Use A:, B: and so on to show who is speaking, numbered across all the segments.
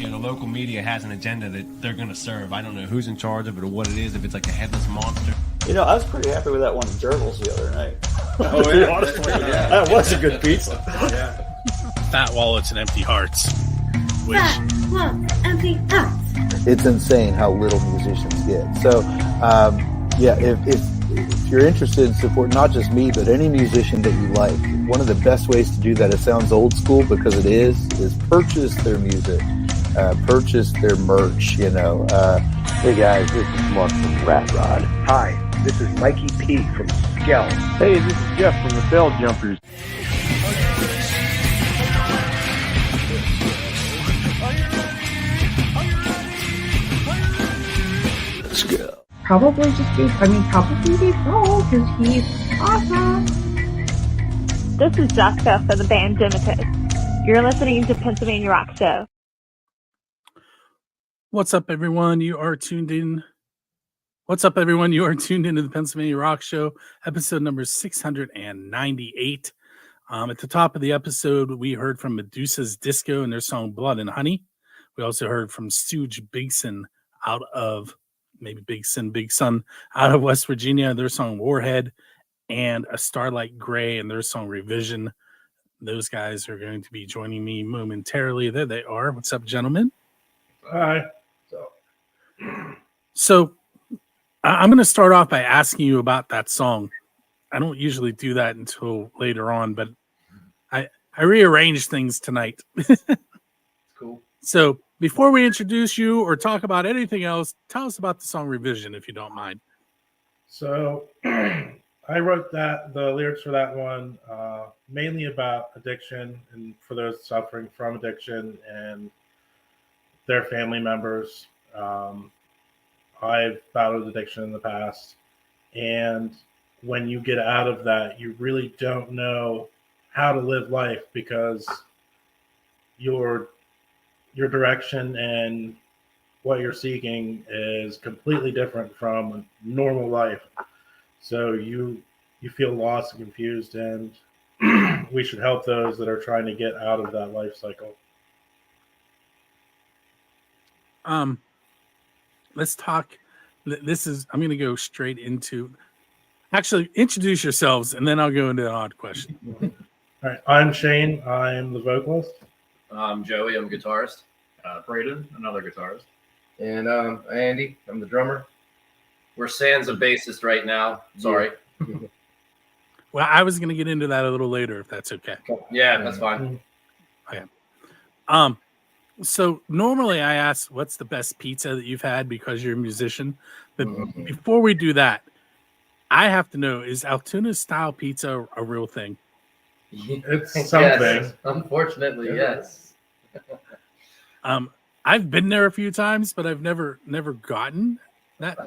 A: you know, the local media has an agenda that they're going to serve. I don't know who's in charge of it or what it is, if it's like a headless monster.
B: You know, I was pretty happy with that one at Gerbils the other night.
C: Oh, yeah.
B: Honestly, that was a good pizza.
C: Yeah.
D: Fat wallets and empty hearts. Which,
E: empty hearts.
F: It's insane how little musicians get. So, yeah, if you're interested in support, not just me, but any musician that you like, one of the best ways to do that, it sounds old school because it is purchase their music, purchase their merch, you know.
G: Hey guys, this is Mark from Rat Rod. Hi, this is Mikey P from Scout. Hey, this is Jeff from the Bell Jumpers.
F: Let's go.
E: Probably be Paul, because he's awesome.
H: This is Jessica for the band Dimitis. You're listening to Pennsylvania Rock Show.
D: what's up, everyone? You are tuned in. What's up, everyone? You are tuned into the Pennsylvania Rock Show, episode number 698. At the top of the episode, we heard from Medusa's Disco and their song Blood and Honey. We also heard from Stooge Bigson out of Big Sun out of West Virginia, their song Warhead, and A Starlite Gray and their song Revision. Those guys are going to be joining me momentarily. There they are. What's up, gentlemen?
C: Hi.
D: So I'm going to start off by asking you about that song. I don't usually do that until later on, but I rearranged things tonight.
C: Cool.
D: So before we introduce you or talk about anything else, tell us about the song Revision, if you don't mind.
C: So I wrote the lyrics for that one mainly about addiction and for those suffering from addiction and their family members. I've battled addiction in the past, and when you get out of that, you really don't know how to live life because your direction and what you're seeking is completely different from a normal life. So you feel lost and confused, and we should help those that are trying to get out of that life cycle.
D: Let's talk. I'm going to go straight into. Actually, introduce yourselves, and then I'll go into an odd question.
C: All right, I'm Shane. I'm the vocalist.
I: I'm Joey. I'm a guitarist.
J: Braden, another guitarist.
K: And Andy. I'm the drummer.
I: We're sans a bassist right now. Sorry.
D: Well, I was going to get into that a little later, if that's okay.
I: Yeah, that's fine.
D: Okay. So normally I ask, what's the best pizza that you've had because you're a musician? But before we do that, I have to know, is Altoona style pizza a real thing?
C: It's something.
I: Yes. Unfortunately, yes.
D: I've been there a few times, but I've never gotten that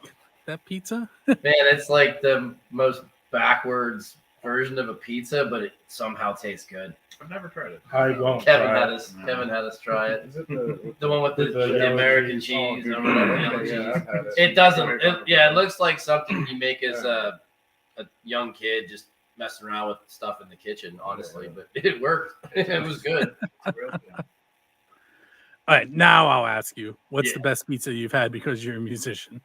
D: pizza.
I: Man, it's like the most backwards version of a pizza, but it somehow tastes good.
J: I've never tried it.
C: I won't.
I: Kevin had us try it.
K: Is it the
I: one with the American cheese or whatever. Yellow cheese.
K: It
I: doesn't. It looks like something you make as a young kid, just messing around with stuff in the kitchen, honestly. But it worked. It was good.
D: All right, now I'll ask you, what's the best pizza you've had because you're a musician?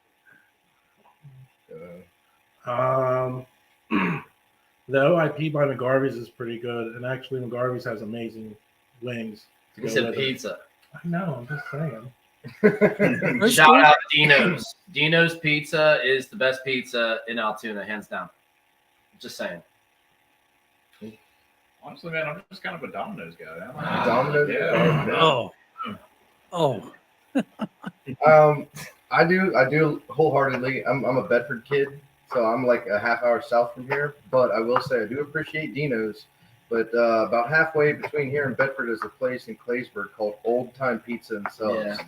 C: The OIP by McGarvey's is pretty good, and actually McGarvey's has amazing wings.
I: You said pizza.
C: I know, I'm just saying.
I: Shout out Dino's. Dino's Pizza is the best pizza in Altoona, hands down. Just saying.
J: Honestly, man, I'm just kind of a Domino's guy.
K: Domino's?
J: Yeah.
D: Oh.
K: I do wholeheartedly. I'm a Bedford kid, so I'm like a half hour south from here. But I will say I do appreciate Dino's. But about halfway between here and Bedford is a place in Claysburg called Old Time Pizza and Subs.
I: Yeah.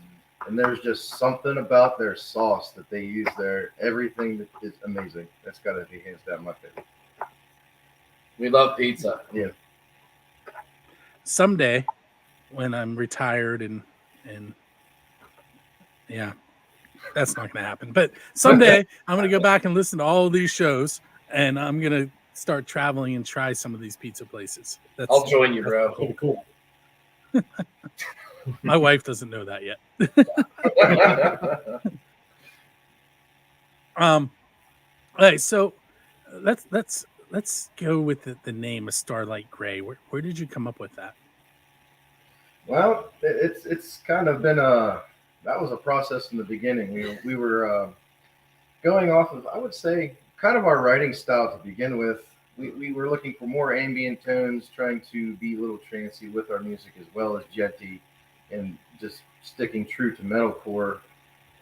K: And there's just something about their sauce that they use there. Everything that is amazing. That's got to be hands down my favorite.
I: We love pizza.
K: Yeah.
D: Someday, when I'm retired and yeah, that's not going to happen. But someday I'm going to go back and listen to all of these shows, and I'm going to start traveling and try some of these pizza places.
I: I'll join you, bro.
C: Cool.
D: My wife doesn't know that yet. All right, so let's go with the name A Starlite Gray. Where did you come up with that?
K: Well, it's kind of been that was a process in the beginning. We were going off of, I would say, kind of our writing style to begin with. We were looking for more ambient tones, trying to be a little trancy with our music as well as jetty, and just sticking true to metalcore.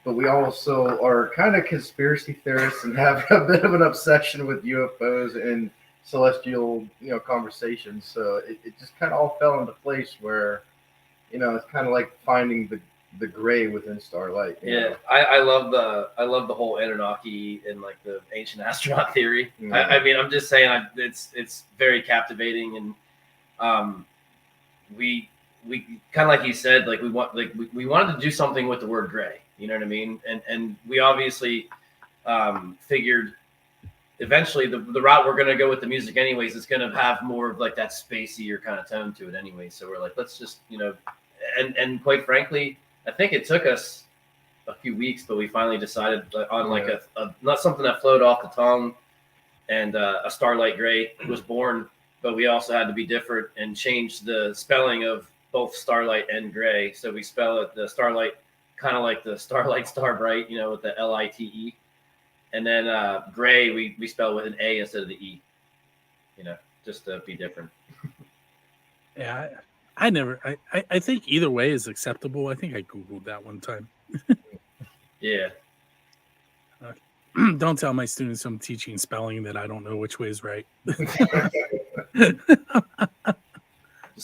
K: But we also are kind of conspiracy theorists and have a bit of an obsession with UFOs and celestial, conversations. So it just kind of all fell into place where, it's kind of like finding the gray within Starlight.
I: Yeah, I love the whole Anunnaki and like the ancient astronaut theory.
K: Mm-hmm.
I: I mean, I'm just saying it's very captivating, and we kind of like you said, like we wanted to do something with the word gray. You know what I mean? And we obviously figured eventually the route we're going to go with the music anyways is going to have more of like that spacier kind of tone to it anyway. So we're like, let's just, and quite frankly, I think it took us a few weeks, but we finally decided on like a not something that flowed off the tongue, and A Starlite Gray was born, but we also had to be different and change the spelling of both Starlight and Gray. So we spell it the Starlight kind of like the Starlight Starbright, with the Lite. And then Gray, we spell with an A instead of the E, just to be different.
D: Yeah, I think either way is acceptable. I think I Googled that one time.
I: Yeah.
D: Don't tell my students I'm teaching spelling that I don't know which way is right.
I: Just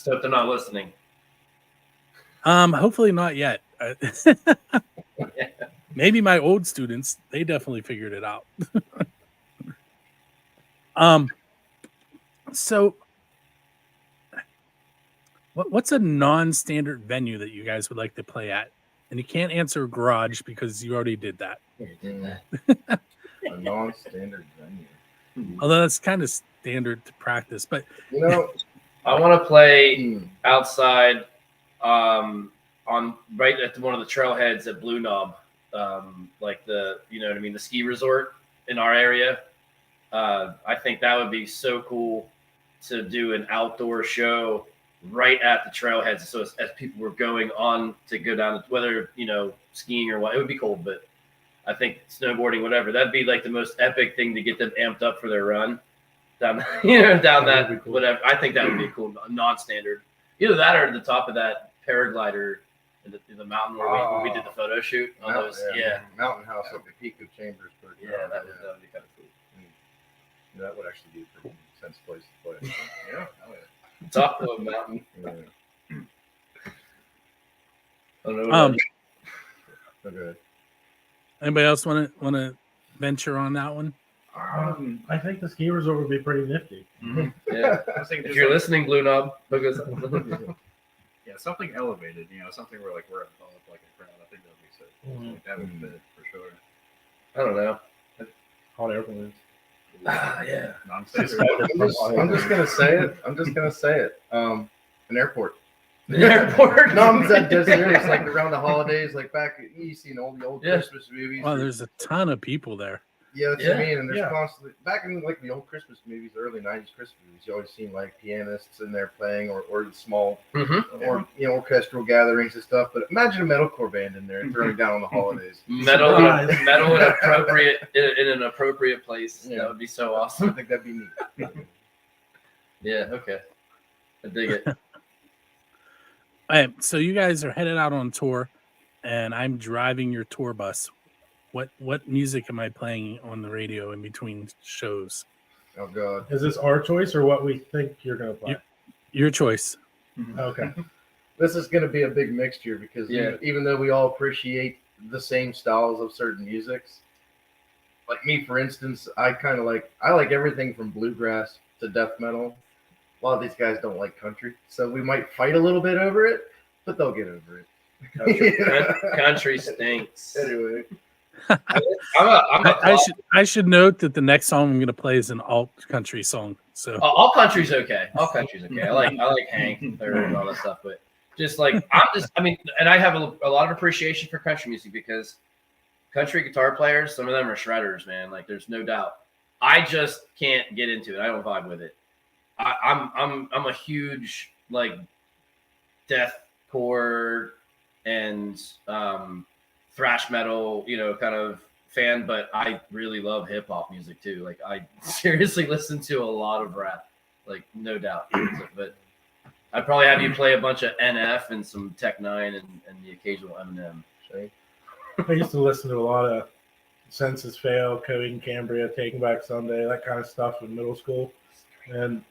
I: hope they're not listening.
D: Hopefully not yet. Maybe my old students, they definitely figured it out. So what's a non-standard venue that you guys would like to play at? And you can't answer garage because you already did that.
K: A non-standard venue.
D: Although that's kind of standard to practice, but
I: I want to play outside on right at one of the trailheads at Blue Knob, like the the ski resort in our area. I think that would be so cool to do an outdoor show right at the trailheads. So as people were going on to go down, whether skiing or what, it would be cold, but I think snowboarding, whatever, that'd be like the most epic thing to get them amped up for their run down, down that cool. Whatever. I think that would be cool, non-standard. Either that or the top of that paraglider in the mountain where we did the photo shoot. On those,
K: Mountain house at the peak of Chambers.
I: Yeah, that would be kind of cool.
K: That would actually be a pretty intense place to play. Yeah.
I: Top of a mountain.
K: Yeah.
I: I don't know.
K: Okay.
D: Anybody else want to venture on that one?
C: I think the ski resort would be pretty nifty.
I: Mm-hmm. Yeah. If you're listening, Blue Knob, because
J: yeah, something elevated, something where like we're above like a crowd. I think that would be sick.
C: Mm-hmm.
J: Like, that would fit for sure.
I: I don't know.
C: Hot air balloons.
I: Yeah.
K: I'm just gonna say it. An airport.
I: An airport.
K: No, I'm dead serious. Like around the holidays, like back you seen all the old Christmas movies.
D: Well, there's a ton of people there.
K: Yeah, that's what I mean. And there's constantly back in like the old Christmas movies, the early '90s Christmas movies. You always seen like pianists in there playing, or small, or orchestral gatherings and stuff. But imagine a metalcore band in there throwing down on the holidays.
I: metal in an appropriate place. Yeah. That would be so awesome.
K: I think that'd be neat.
I: Yeah. Okay. I dig it.
D: All right, so you guys are headed out on tour, and I'm driving your tour bus. What music am I playing on the radio in between shows?
K: Oh God!
C: Is this our choice or what we think you're going to play?
D: Your choice.
C: Okay.
K: This is going to be a big mixture because even though we all appreciate the same styles of certain musics, like me, for instance, I like everything from bluegrass to death metal. A lot of these guys don't like country, so we might fight a little bit over it, but they'll get over it.
I: Country stinks.
K: Anyway.
D: I should note that the next song I'm going to play is an alt country song. So
I: all country's okay. All country's okay. I like Hank and all that stuff, but just like I mean, and I have a lot of appreciation for country music because country guitar players, some of them are shredders, man. Like there's no doubt. I just can't get into it. I don't vibe with it. I'm a huge like deathcore and thrash metal, kind of fan, but I really love hip hop music too. Like I seriously listen to a lot of rap, like no doubt. But I'd probably have you play a bunch of NF and some Tech Nine and the occasional Eminem. Right?
C: I used to listen to a lot of Census Fail, Code and Cambria, Taking Back Sunday, that kind of stuff in middle school, and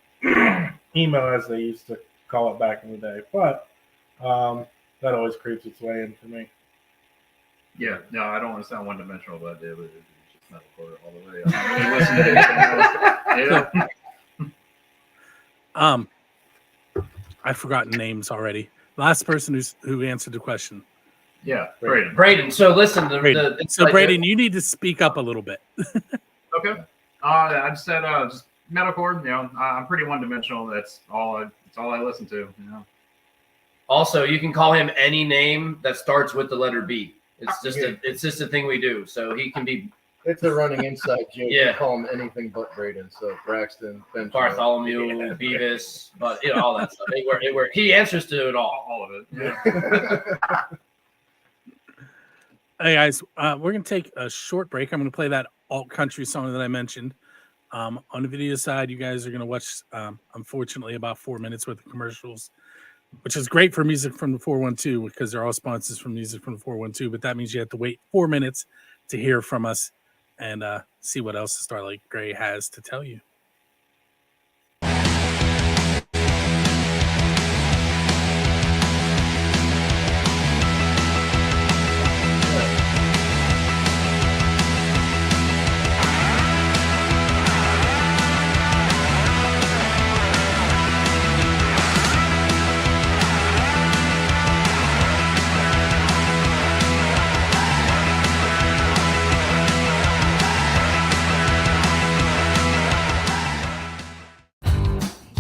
C: emo as they used to call it back in the day. But that always creeps its way in for me.
J: Yeah, no, I don't want to sound one-dimensional, but it was just metalcore all the way. I listen to it. Yeah.
D: I've forgotten names already. Last person who answered the question.
J: Yeah, Braden.
I: Braden. So listen,
D: Braden, you need to speak up a little bit.
J: Okay. I just said just metalcore. I'm pretty one-dimensional. That's all I listen to.
I: Also, you can call him any name that starts with the letter B. It's just a thing we do. So he can be.
K: It's a running inside joke.
I: Yeah.
K: You call him anything but Braden. So Braxton, Benjamin,
I: Bartholomew, Beavis, but all that stuff. It work. He answers to it all.
J: All of it. Yeah.
D: Hey guys, we're gonna take a short break. I'm gonna play that alt country song that I mentioned. On the video side, you guys are gonna watch, unfortunately, about 4 minutes worth of commercials, which is great for Music from the 412 because they're all sponsors from Music from the 412. But that means you have to wait 4 minutes to hear from us and see what else the Starlight Gray has to tell you.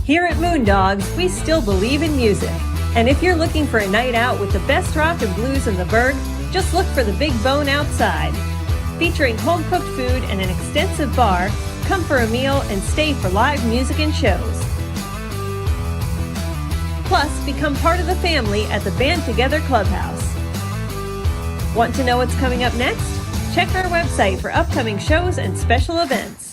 L: Here at Moondogs, we still believe in music. And if you're looking for a night out with the best rock and blues in the Berg, just look for the Big Bone outside. Featuring home-cooked food and an extensive bar, come for a meal and stay for live music and shows. Plus, become part of the family at the Band Together Clubhouse. Want to know what's coming up next? Check our website for upcoming shows and special events.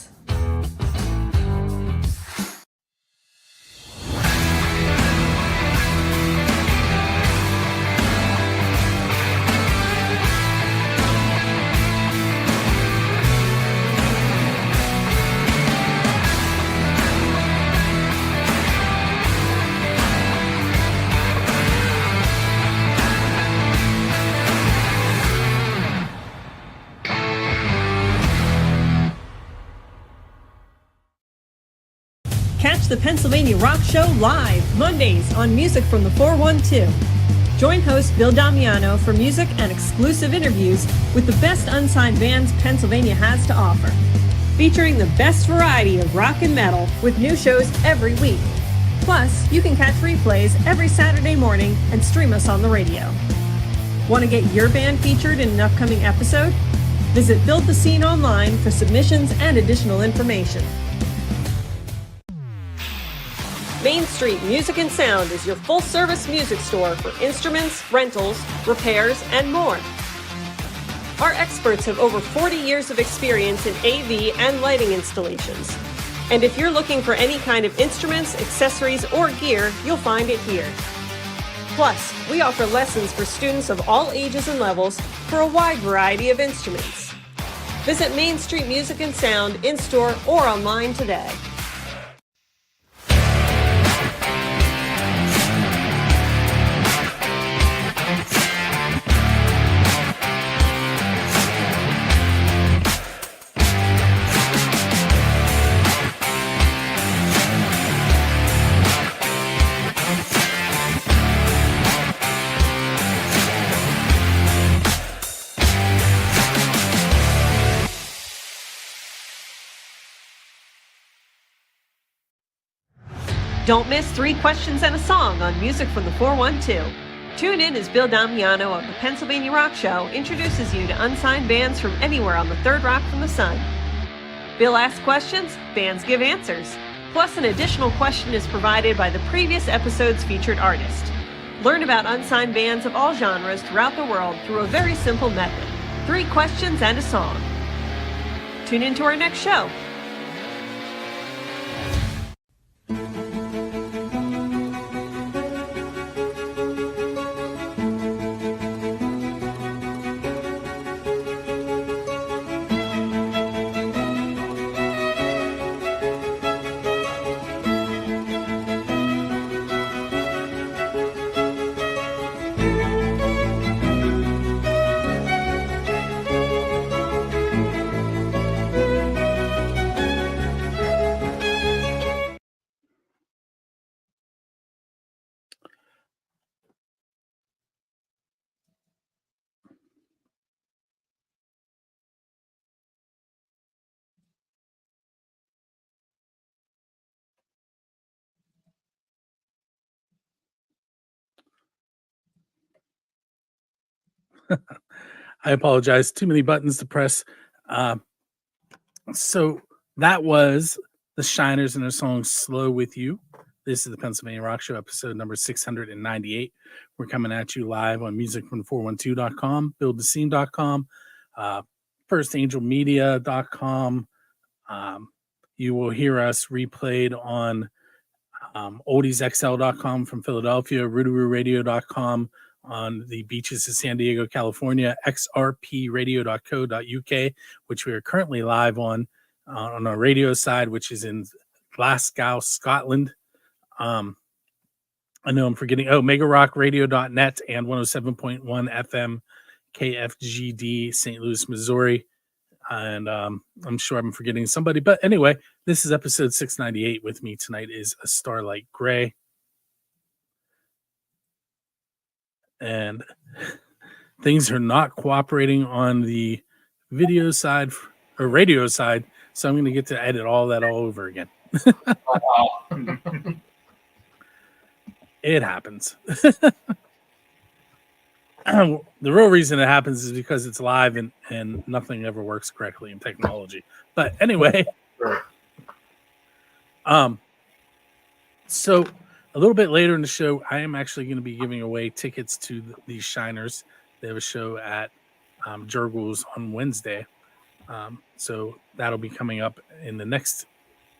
L: Catch the Pennsylvania Rock Show live Mondays on Music from the 412. Join host Bill Domiano for music and exclusive interviews with the best unsigned bands Pennsylvania has to offer. Featuring the best variety of rock and metal with new shows every week. Plus, you can catch replays every Saturday morning and stream us on the radio. Want to get your band featured in an upcoming episode? Visit Build the Scene online for submissions and additional information. Main Street Music and Sound is your full-service music store for instruments, rentals, repairs, and more. Our experts have over 40 years of experience in AV and lighting installations. And if you're looking for any kind of instruments, accessories, or gear, you'll find it here. Plus, we offer lessons for students of all ages and levels for a wide variety of instruments. Visit Main Street Music and Sound in-store or online today. Don't miss 3 questions and a song on Music from the 412. Tune in as Bill Domiano of the Pennsylvania Rock Show introduces you to unsigned bands from anywhere on the third rock from the sun. Bill asks questions, bands give answers. Plus, an additional question is provided by the previous episode's featured artist. Learn about unsigned bands of all genres throughout the world through a very simple method: 3 questions and a song. Tune in to our next show.
D: I apologize. Too many buttons to press. So that was the Shiners and their song Slow With You. This is the Pennsylvania Rock Show, episode number 698. We're coming at you live on musicfrom412.com, buildthescene.com, firstangelmedia.com. You will hear us replayed on oldiesxl.com from Philadelphia, rootaroораdio.com on the beaches of San Diego, California, xrpradio.co.uk, which we are currently live on our radio side, which is in Glasgow, Scotland. I know I'm forgetting. megarockradio.net and 107.1 FM KFGD, St. Louis, Missouri. And I'm sure I'm forgetting somebody. But anyway, this is episode 698. With me tonight is A Starlite Gray. And things are not cooperating on the video side or radio side. So I'm going to get to edit all that all over again. It happens. The real reason it happens is because it's live and nothing ever works correctly in technology. But anyway, so a little bit later in the show, I am actually going to be giving away tickets to these Shiners. They have a show at Jurgles on Wednesday. So that'll be coming up in the next,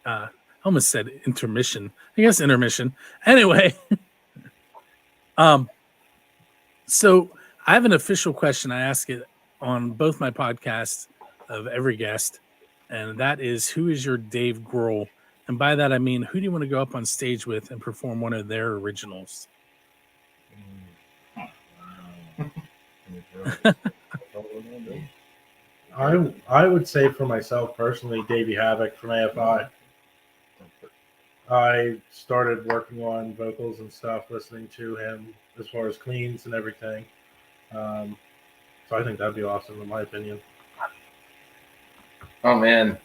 D: I almost said intermission. I guess intermission. Anyway, so I have an official question. I ask it on both my podcasts of every guest, and that is, who is your Dave Grohl? And by that, I mean, who do you want to go up on stage with and perform one of their originals?
C: I would say for myself personally, Davey Havoc from AFI. I started working on vocals and stuff, listening to him as far as cleans and everything. So I think that'd be awesome, in my opinion.
I: Oh man,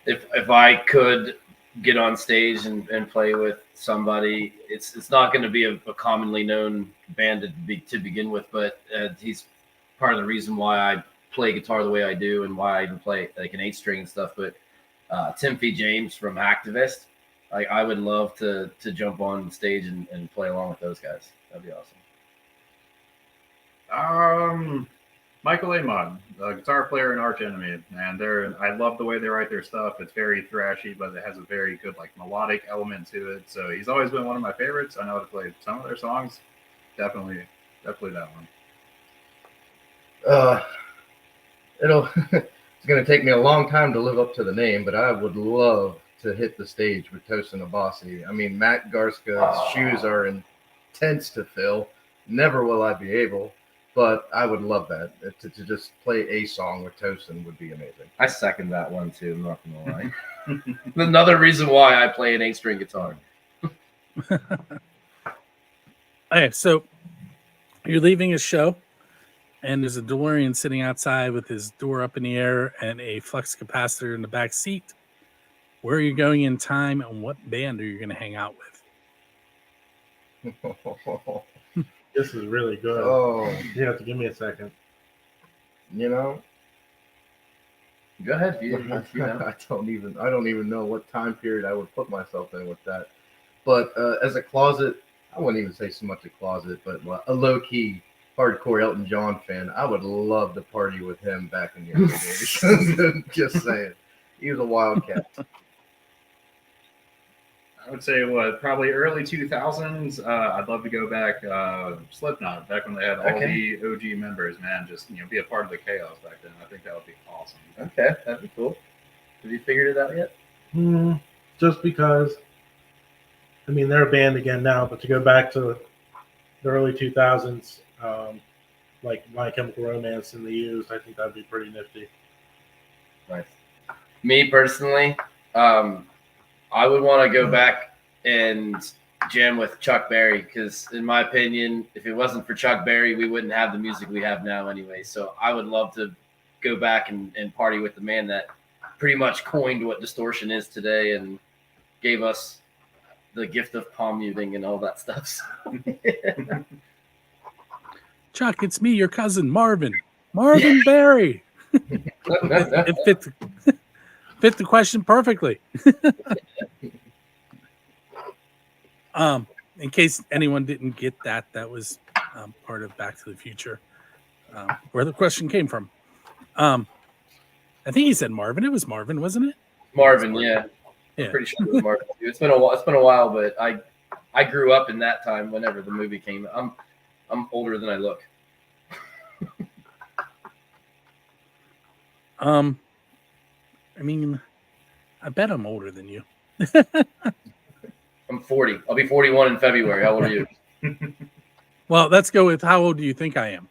I: if I could get on stage and play with somebody, it's not going to be a commonly known band to begin with, but he's part of the reason why I play guitar the way I do and why I even play like an 8-string and stuff. But Timothy James from Hacktivist, I would love to jump on stage and play along with those guys. That'd be awesome.
J: Michael Amon, a guitar player and arch enemy, and I love the way they write their stuff. It's very thrashy, but it has a very good like melodic element to it. So he's always been one of my favorites. I know how to play some of their songs. Definitely that one.
K: It's going to take me a long time to live up to the name, but I would love to hit the stage with Tosin Abasi. I mean, Matt Garska's shoes are intense to fill. Never will I be able. But I would love that. To just play a song with Tosin would be amazing.
I: I second that one too. I'm not gonna lie. Another reason why I play an 8-string guitar.
D: Okay, so you're leaving a show, and there's a DeLorean sitting outside with his door up in the air and a flux capacitor in the back seat. Where are you going in time, and what band are you going to hang out with?
C: This is really good.
K: Oh,
C: You have to give me a second.
K: you know,
I: Go ahead.
K: I don't even know what time period I would put myself in with that. But as a closet, I wouldn't even say so much a closet, but a low key hardcore Elton John fan, I would love to party with him back in the early days. Just saying, he was a wildcat.
J: I would say probably early 2000s. I'd love to go back. Slipknot, back when they had all the OG members, man. Just be a part of the chaos back then. I think that would be awesome.
I: Okay, that'd be cool. Have you figured it out yet?
C: Just because, I mean, they're a band again now, but to go back to the early 2000s, like My Chemical Romance and The Used, I think that'd be pretty nifty.
I: Nice. Me personally, I would want to go back and jam with Chuck Berry because, in my opinion, if it wasn't for Chuck Berry, we wouldn't have the music we have now anyway. So I would love to go back and party with the man that pretty much coined what distortion is today and gave us the gift of palm muting and all that stuff.
D: Chuck, it's me, your cousin, Marvin. Marvin Berry. It fit the question perfectly. In case anyone didn't get that, that was part of Back to the Future, where the question came from. I think he said Marvin. It was Marvin, wasn't it?
I: Marvin, yeah. I'm pretty sure it was Marvin. It's been a while, but I grew up in that time. Whenever the movie came, I'm older than I look.
D: I mean, I bet I'm older than you.
I: I'm 40. I'll be 41 in February. How old are you?
D: Well, let's go with how old do you think I am?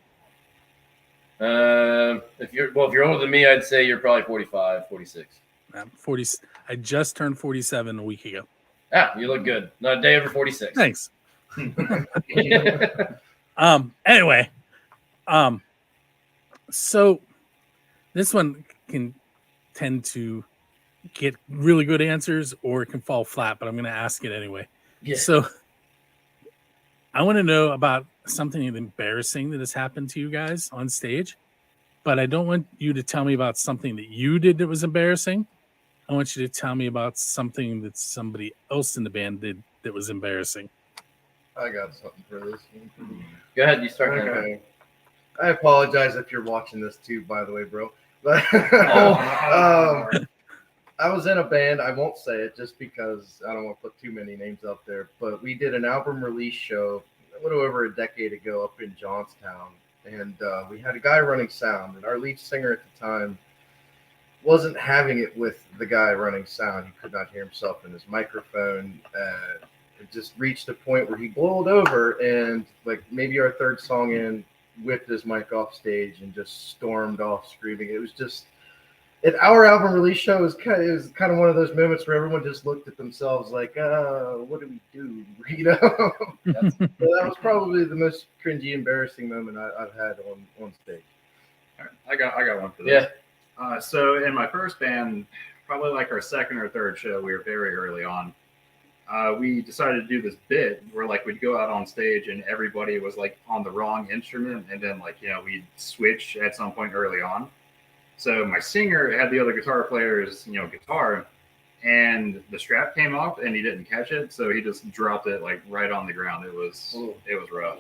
I: If you're older than me, I'd say you're probably 45, 46.
D: I'm 40. I just turned 47 a week ago.
I: Ah, you look good. Not a day over 46.
D: Thanks. Anyway, so this one can tend to get really good answers or it can fall flat, but I'm going to ask it anyway.
I: Yeah.
D: So I want to know about something embarrassing that has happened to you guys on stage, but I don't want you to tell me about something that you did that was embarrassing. I want you to tell me about something that somebody else in the band did that was embarrassing.
K: I got something for this.
I: Go ahead, you start.
K: Okay. I apologize if you're watching this too, by the way, bro. But I was in a band. I won't say it just because I don't want to put too many names out there. But we did an album release show a little over a decade ago up in Johnstown, and we had a guy running sound, and our lead singer at the time wasn't having it with the guy running sound. He could not hear himself in his microphone. It just reached a point where he boiled over, and like maybe our third song in, whipped his mic off stage and just stormed off screaming. It was just our album release show was kind of one of those moments where everyone just looked at themselves like, what do we do? You know, so that was probably the most cringy, embarrassing moment I've had on stage.
J: All right. I got one for this. Yeah. So in my first band, probably like our second or third show, we were very early on. We decided to do this bit where like we'd go out on stage and everybody was like on the wrong instrument, and then like we'd switch at some point early on. So my singer had the other guitar player's guitar, and the strap came off and he didn't catch it, so he just dropped it like right on the ground. It was rough.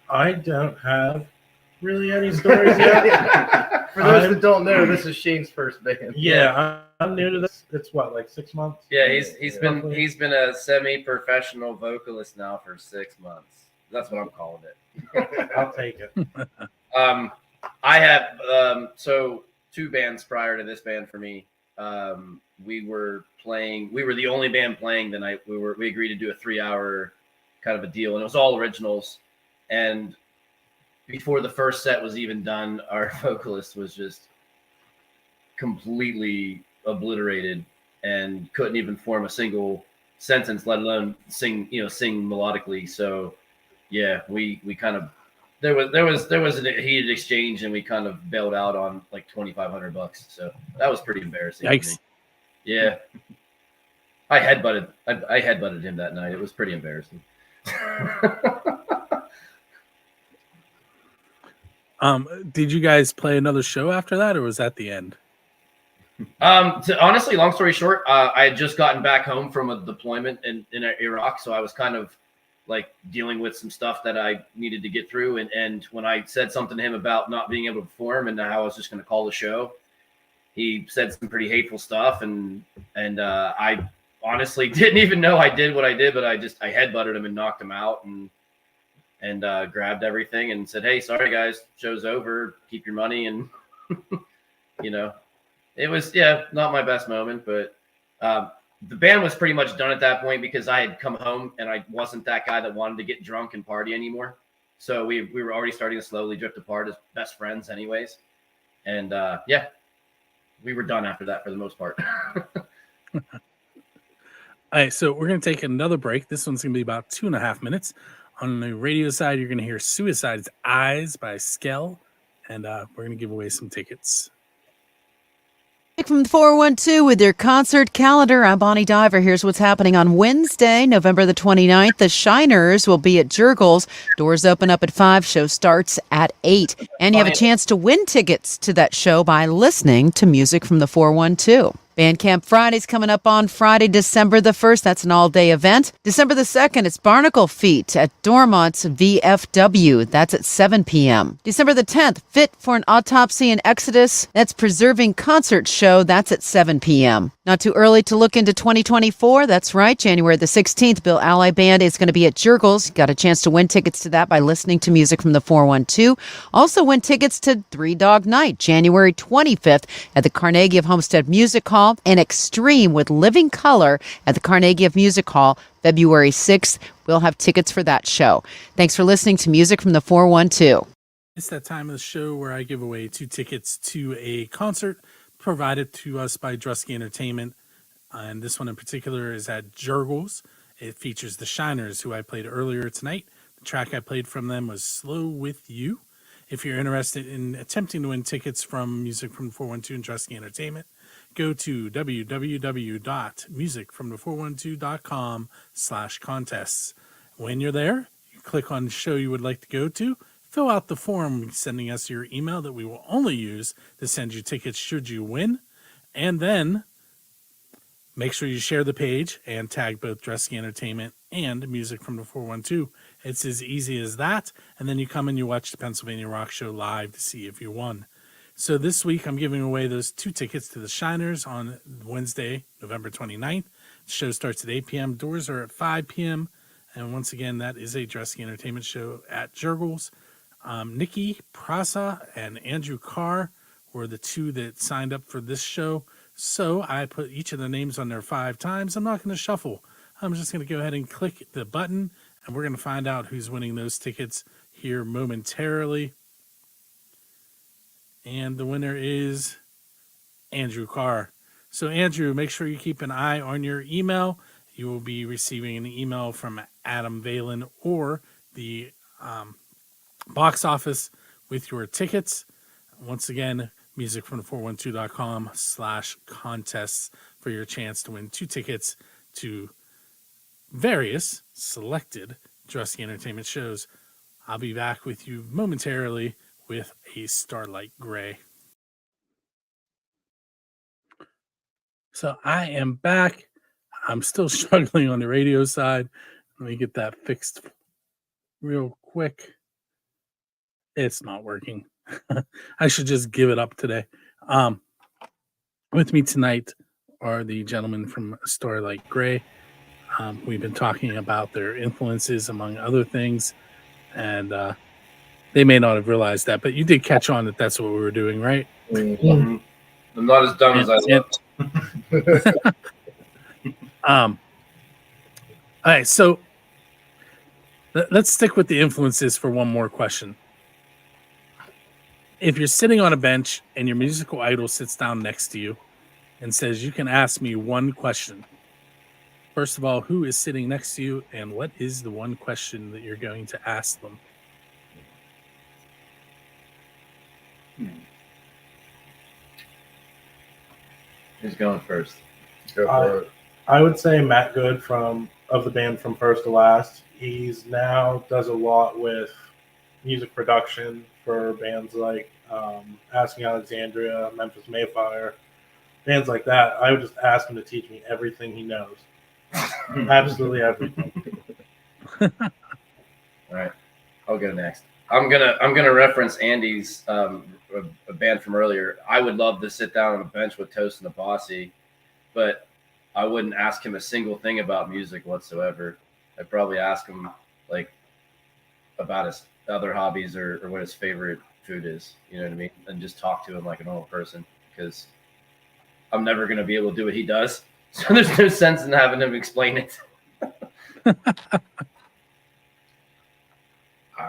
C: I don't have really any stories yet.
K: For those that don't know, this is Shane's first band.
C: Yeah, I'm new to this. It's what, like 6 months?
I: Yeah, he's been a semi-professional vocalist now for 6 months. That's what I'm calling it.
C: I'll take it.
I: I have so 2 bands prior to this band for me. We were the only band playing the night. We agreed to do a 3-hour kind of a deal, and it was all originals. And before the first set was even done, our vocalist was just completely obliterated and couldn't even form a single sentence, let alone sing melodically. So yeah, we kind of there was a heated exchange, and we kind of bailed out on like $2,500. So that was pretty embarrassing.
D: Yikes.
I: Yeah. I headbutted him that night. It was pretty embarrassing.
D: Did you guys play another show after that, or was that the end?
I: Honestly, long story short, I had just gotten back home from a deployment in Iraq, so I was kind of like dealing with some stuff that I needed to get through. And when I said something to him about not being able to perform and how I was just going to call the show, he said some pretty hateful stuff, and I honestly didn't even know I did what I did, but I headbutted him and knocked him out and grabbed everything and said, "Hey, sorry guys, show's over. Keep your money." And you know, it was not my best moment, but the band was pretty much done at that point because I had come home and I wasn't that guy that wanted to get drunk and party anymore. So we were already starting to slowly drift apart as best friends, anyways. And we were done after that for the most part.
D: All right, so we're going to take another break. This one's going to be about 2.5 minutes. On the radio side, you're going to hear Suicide's Eyes by Skell, and we're going to give away some tickets.
M: From the 412 with your concert calendar, I'm Bonnie Diver. Here's what's happening on Wednesday, November the 29th. The Shiners will be at Jurgles. Doors open up at 5. Show starts at 8. And you have a chance to win tickets to that show by listening to music from the 412. Bandcamp Friday's coming up on Friday, December the 1st. That's an all-day event. December the 2nd, it's Barnacle Feet at Dormont's VFW. That's at 7 p.m. December the 10th, Fit for an Autopsy in Exodus. That's Preserving Concert Show. That's at 7 p.m. Not too early to look into 2024. That's right. January the 16th, Bill Ally Band is going to be at Jurgles. Got a chance to win tickets to that by listening to music from the 412. Also win tickets to Three Dog Night, January 25th at the Carnegie of Homestead Music Hall, and Extreme with Living Color at the Carnegie of Music Hall, February 6th. We'll have tickets for that show. Thanks for listening to music from the 412.
D: It's that time of the show where I give away 2 tickets to a concert provided to us by Drusky Entertainment. And this one in particular is at Jurgles. It features the Shiners, who I played earlier tonight. The track I played from them was Slow With You. If you're interested in attempting to win tickets from Music from the 412 and Drusky Entertainment, go to www.musicfromthe412.com/contests. When you're there, you click on the show you would like to go to, fill out the form sending us your email that we will only use to send you tickets should you win, and then make sure you share the page and tag both Drusky Entertainment and Music from the 412. It's as easy as that, and then you come and you watch the Pennsylvania Rock Show live to see if you won. So this week, I'm giving away those 2 tickets to the Shiners on Wednesday, November 29th. The show starts at 8 p.m. Doors are at 5 p.m. And once again, that is a Drusky Entertainment show at Jurgles. Nikki Prasa and Andrew Carr were the 2 that signed up for this show. So I put each of the names on there 5 times. I'm not going to shuffle. I'm just going to go ahead and click the button, and we're going to find out who's winning those tickets here momentarily. And the winner is Andrew Carr. So, Andrew, make sure you keep an eye on your email. You will be receiving an email from Adam Valen or the box office with your tickets. Once again, musicfromthe412.com/contests for your chance to win 2 tickets to various selected Drusky Entertainment shows. I'll be back with you momentarily with A Starlite Gray. So I am back. I'm still struggling on the radio side. Let me get that fixed real quick. It's not working. I should just give it up today. With me tonight are the gentlemen from Starlite Gray. We've been talking about their influences, among other things, and they may not have realized that, but you did catch on that that's what we were doing, right?
I: Mm-hmm. I'm not as dumb as I look.
D: All right, so let's stick with the influences for one more question. If you're sitting on a bench and your musical idol sits down next to you and says, you can ask me one question. First of all, who is sitting next to you, and what is the one question that you're going to ask them?
I: Who's going first?
K: Go for it.
C: I would say Matt Good of the band From First to Last. He's now does a lot with music production for bands like Asking Alexandria, Memphis Mayfire, bands like that. I would just ask him to teach me everything he knows. Absolutely everything.
I: All right, I'll go next. I'm gonna reference Andy's a band from earlier. I would love to sit down on a bench with Toast and the Posse, but I wouldn't ask him a single thing about music whatsoever. I'd probably ask him like about his other hobbies or what his favorite food is. You know what I mean? And just talk to him like a normal person, because I'm never gonna be able to do what he does. So there's no sense in having him explain it.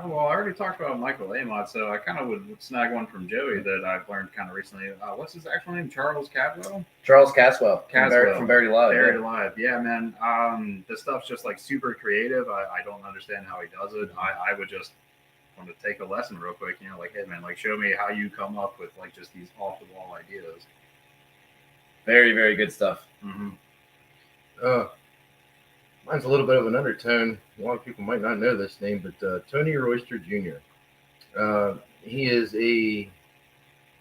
J: Well, I already talked about Michael Amott, so I kind of would snag one from Joey that I've learned kind of recently. What's his actual name? Charles Caswell?
I: Charles Caswell. From Buried Alive.
J: Buried Alive. Yeah, man. The stuff's just like super creative. I don't understand how he does it. I would just want to take a lesson real quick. You know, like, hey, man, like show me how you come up with like just these off the wall ideas.
I: Very, very good stuff.
J: Mm-hmm.
K: Mine's a little bit of an undertone. A lot of people might not know this name, but Tony Royster Jr. He is a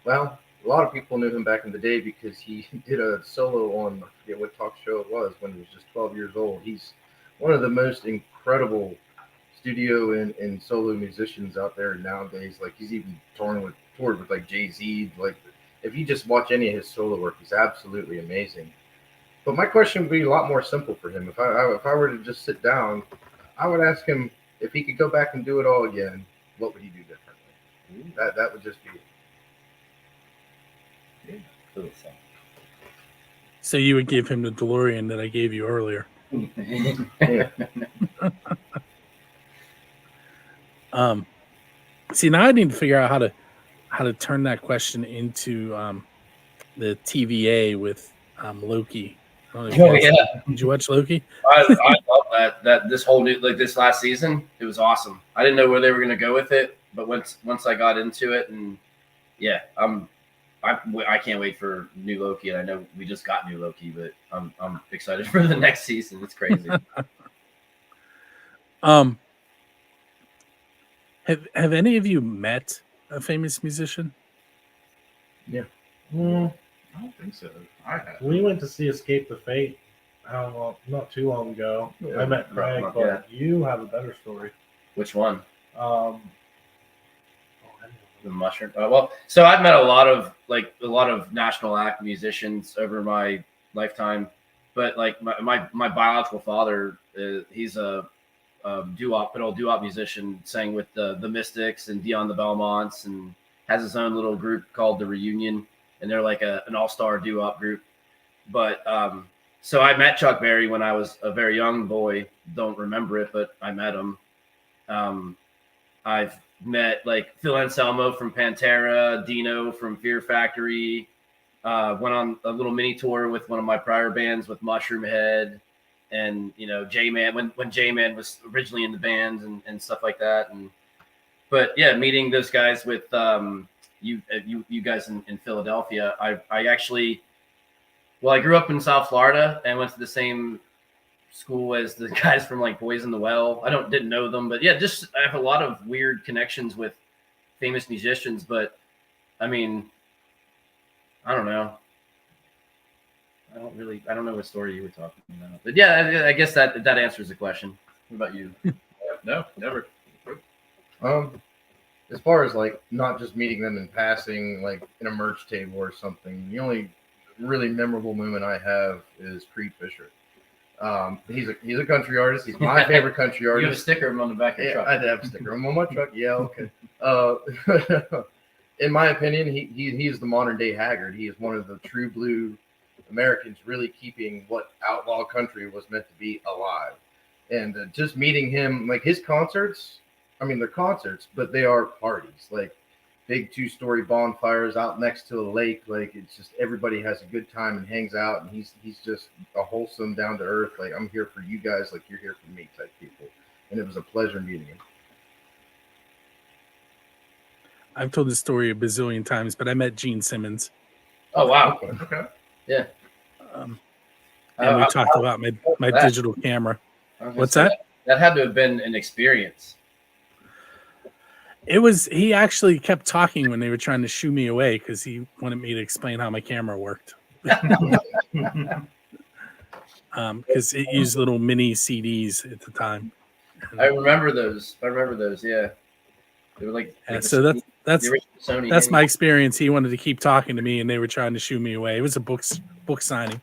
K: lot of people knew him back in the day because he did a solo on, I forget what talk show it was, when he was just 12 years old. He's one of the most incredible studio and solo musicians out there nowadays. Like, he's even toured with like Jay-Z. Like, if you just watch any of his solo work, he's absolutely amazing. But my question would be a lot more simple for him. If I were to just sit down, I would ask him if he could go back and do it all again, what would he do differently? That would just be it.
D: So you would give him the DeLorean that I gave you earlier. See, now I need to figure out how to turn that question into the TVA with Loki. Did you watch Loki?
I: I love that this whole new, like, this last season, it was awesome. I didn't know where they were going to go with it, but once I got into it, and yeah, I can't wait for new Loki. And I know we just got new Loki, but I'm excited for the next season. It's crazy.
D: Have any of you met a famous musician?
C: Yeah.
J: I don't think so. I have.
C: We went to see Escape the Fate not too long ago.
K: Yeah.
C: I met Craig, but you have a better story.
I: Which one?
C: The
I: Mushroom. Well, so I've met a lot of national act musicians over my lifetime, but like my biological father, he's a doo-wop musician, sang with the Mystics and Dion the Belmonts, and has his own little group called The Reunion, and they're like an all-star doo-wop group. But so I met Chuck Berry when I was a very young boy. Don't remember it, but I met him. I've met like Phil Anselmo from Pantera, Dino from Fear Factory. Went on a little mini tour with one of my prior bands with Mushroom Head, and J-Man when J-Man was originally in the band and stuff like that. But yeah, meeting those guys with you guys in Philadelphia. I actually, I grew up in South Florida and went to the same school as the guys from like Boys in the Well. I didn't know them, but yeah, just I have a lot of weird connections with famous musicians. But I mean, I don't know. I don't know what story you were talking about. But yeah, I guess that answers the question. What about you?
J: No, never.
K: As far as like not just meeting them in passing, like in a merch table or something, the only really memorable moment I have is Creed Fisher. He's a country artist. He's my favorite country artist.
I: You have a sticker of him on the back of your truck.
K: I did have a sticker of him on my truck. Yeah, okay. In my opinion, he's the modern day Haggard. He is one of the true blue Americans really keeping what outlaw country was meant to be alive. And just meeting him, like his concerts, I mean, they're concerts, but they are parties, like big 2-story bonfires out next to a lake. Like, it's just everybody has a good time and hangs out, and he's just a wholesome, down to earth, like, I'm here for you guys, like you're here for me type people. And it was a pleasure meeting him.
D: I've told this story a bazillion times, but I met Gene Simmons.
I: Oh wow!
J: Okay.
I: Yeah.
D: and we talked about my digital camera. What's that?
I: That had to have been an experience.
D: It was. He actually kept talking when they were trying to shoo me away because he wanted me to explain how my camera worked. Because it used little mini CDs at the time.
I: I remember those. Yeah, they were like
D: So
I: the
D: that's
I: original Sony.
D: that's my experience. He wanted to keep talking to me, and they were trying to shoo me away. It was a book signing.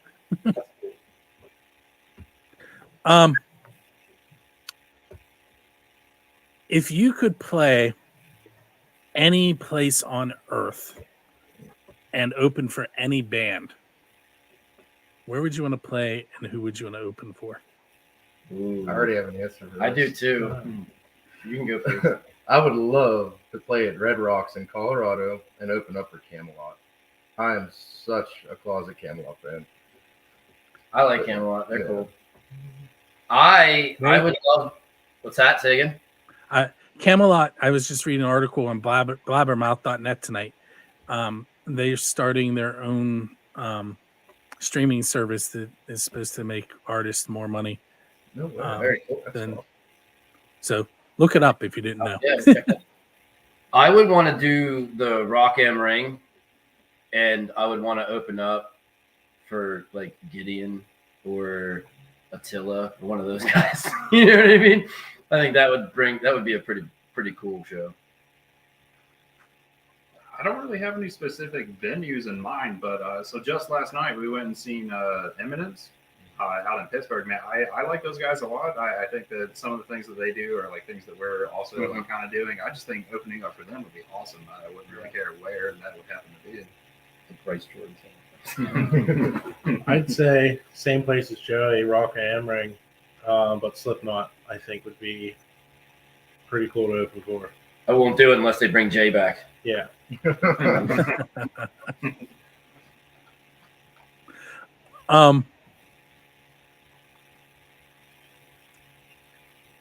D: If you could play any place on Earth and open for any band, where would you want to play, and who would you want to open for?
K: I already have an answer for this.
I: I do too. You can go first.
K: I would love to play at Red Rocks in Colorado and open up for Camelot. I am such a closet Camelot fan.
I: I like Camelot. They're cool. I would love. What's that? Say again.
D: Camelot. I was just reading an article on blabbermouth.net tonight. They're starting their own streaming service that is supposed to make artists more money.
K: No way. Very cool.
D: So look it up if you didn't know.
I: Yeah, I would want to do the Rock Am Ring, and I would want to open up for like Gideon or Attila or one of those guys. You know what I mean? I think that would be a pretty cool show.
J: I don't really have any specific venues in mind, but so just last night we went and seen Eminence out in Pittsburgh. Man, I like those guys a lot. I think that some of the things that they do are like things that we're also kind of doing. I just think opening up for them would be awesome. I wouldn't really care where that would happen to be.
I: Bryce Jordan.
C: I'd say same place as Joey, Rock Am Ring, but Slipknot I think would be pretty cool to open for.
I: I won't do it unless they bring Jay back.
C: Yeah.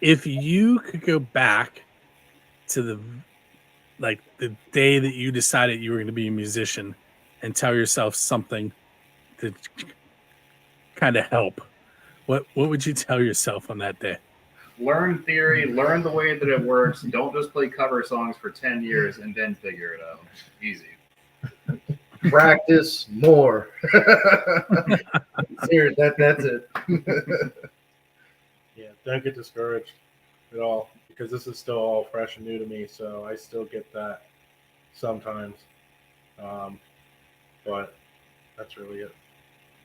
D: If you could go back to the day that you decided you were going to be a musician and tell yourself something to kind of help, what would you tell yourself on that day?
J: Learn theory, learn the way that it works. Don't just play cover songs for 10 years and then figure it out. Easy.
K: Practice more. Seriously, that's it.
C: Yeah, don't get discouraged at all because this is still all fresh and new to me, so I still get that sometimes. But that's really it.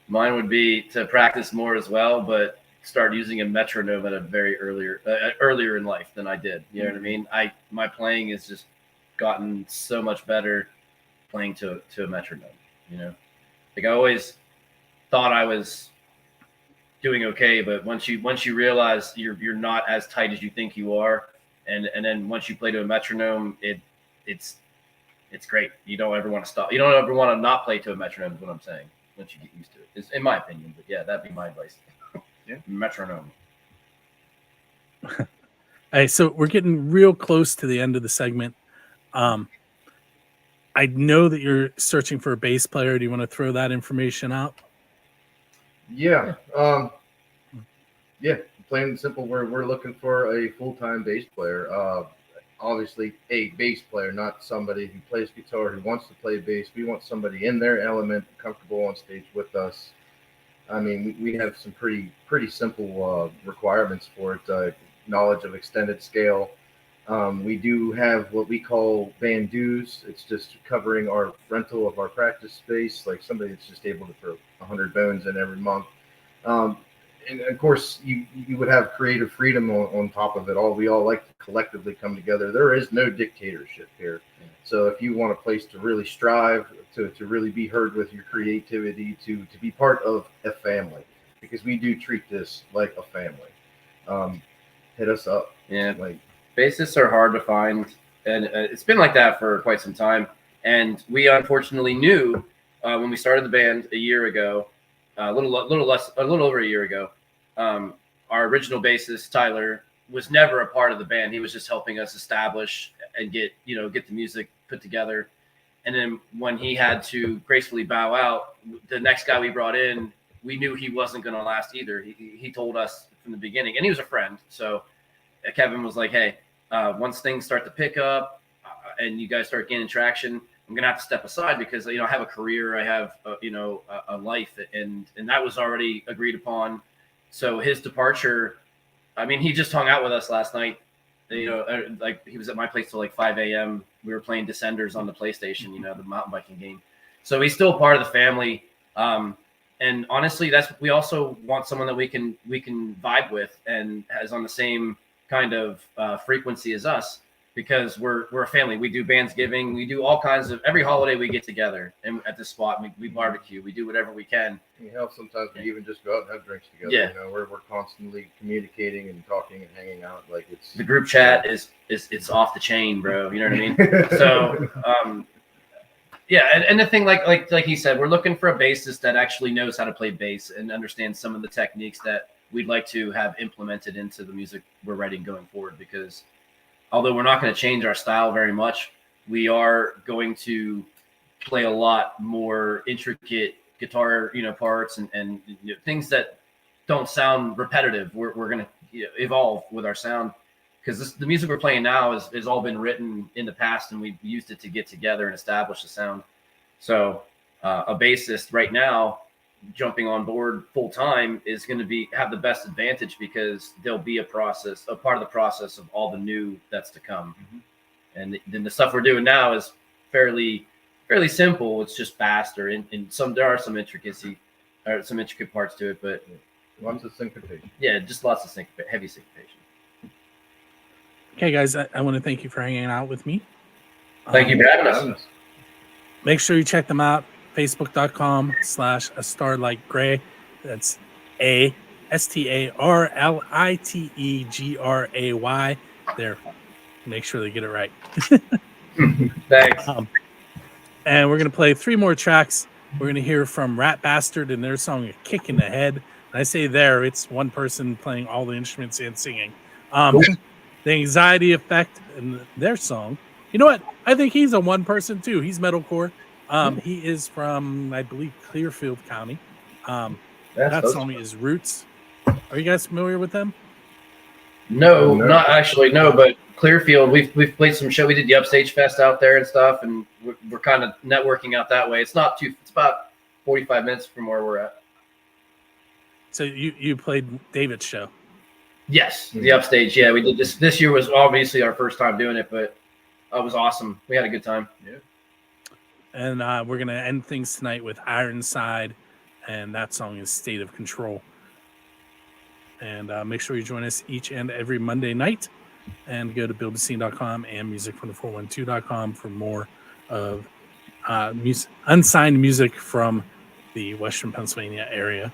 I: Mine would be to practice more as well, but start using a metronome at a very earlier in life than I did. You know what I mean? My playing has just gotten so much better playing to a metronome. You know, like I always thought I was doing okay, but once you realize you're not as tight as you think you are, and then once you play to a metronome, it's great. You don't ever want to stop. You don't ever want to not play to a metronome. Is what I'm saying. Once you get used to it, it's, in my opinion. But yeah, that'd be my advice. Yeah, metronome.
D: Hey, so we're getting real close to the end of the segment. I know that you're searching for a bass player. Do you want to throw that information out?
K: Yeah. Yeah. Plain and simple, we're looking for a full-time bass player. Obviously, a bass player, not somebody who plays guitar who wants to play bass. We want somebody in their element, comfortable on stage with us. I mean, we have some pretty simple requirements for it. Knowledge of extended scale. We do have what we call band dues. It's just covering our rental of our practice space, like somebody that's just able to throw 100 bones in every month. And of course, you would have creative freedom on top of it all. We all like to collectively come together. There is no dictatorship here. So if you want a place to really strive, to really be heard with your creativity, to be part of a family, because we do treat this like a family. Hit us up.
I: Yeah, bassists are hard to find, and it's been like that for quite some time. And we unfortunately knew when we started the band a year ago, a little over a year ago, our original bassist Tyler was never a part of the band. He was just helping us establish and get the music put together. And then when he had to gracefully bow out, the next guy we brought in we knew he wasn't going to last either. He told us from the beginning, and he was a friend. So Kevin was like, hey, once things start to pick up and you guys start gaining traction, I'm going to have to step aside because, I have a career, I have, a life, and that was already agreed upon. So his departure, he just hung out with us last night. Like he was at my place till like 5 a.m. We were playing Descenders on the PlayStation, the mountain biking game. So he's still part of the family. And honestly, we also want someone that we can vibe with and has on the same kind of frequency as us, because we're a family. We do Bandsgiving, we do all kinds of, every holiday we get together and at this spot we barbecue, we do whatever we can.
K: Sometimes we even just go out and have drinks together.
I: Yeah.
K: We're constantly communicating and talking and hanging out. Like it's
I: the group chat is off the chain, bro. You know what I mean? So yeah, and the thing, like he said, we're looking for a bassist that actually knows how to play bass and understands some of the techniques that we'd like to have implemented into the music we're writing going forward. Because although we're not going to change our style very much, we are going to play a lot more intricate guitar, parts and things that don't sound repetitive. We're going to evolve with our sound, because the music we're playing now has all been written in the past, and we've used it to get together and establish a sound. So a bassist right now jumping on board full time is going to have the best advantage, because there'll be a part of the process of all the new that's to come. Mm-hmm. And then the stuff we're doing now is fairly simple. It's just faster, and there are some intricacy or some intricate parts to it, but
K: lots of syncopation.
I: Yeah, just lots of heavy syncopation.
D: Okay, guys, I want to thank you for hanging out with me.
I: Thank you for having us.
D: Make sure you check them out. Facebook.com/A Starlite Gray. That's A StarliteGray. There. Make sure they get it right.
I: Thanks.
D: And we're going to play 3 more tracks. We're going to hear from Rat Bastard and their song A Kick in the Head. And I say there, it's one person playing all the instruments and singing. The Anxiety Effect and their song. You know what? I think he's a one person too. He's metalcore. He is from, I believe, Clearfield County. That song is Roots. Are you guys familiar with them?
I: No, not actually. No, but Clearfield, we've played some show. We did the Upstage Fest out there and stuff, and we're kind of networking out that way. It's about 45 minutes from where we're at.
D: So you played David's show?
I: Yes, the Upstage. Yeah, we did this. This year was obviously our first time doing it, but it was awesome. We had a good time.
K: Yeah.
D: And we're going to end things tonight with Ironside, and that song is State of Control. And make sure you join us each and every Monday night, and go to buildascene.com and musicfromthe412.com for more of unsigned music from the Western Pennsylvania area.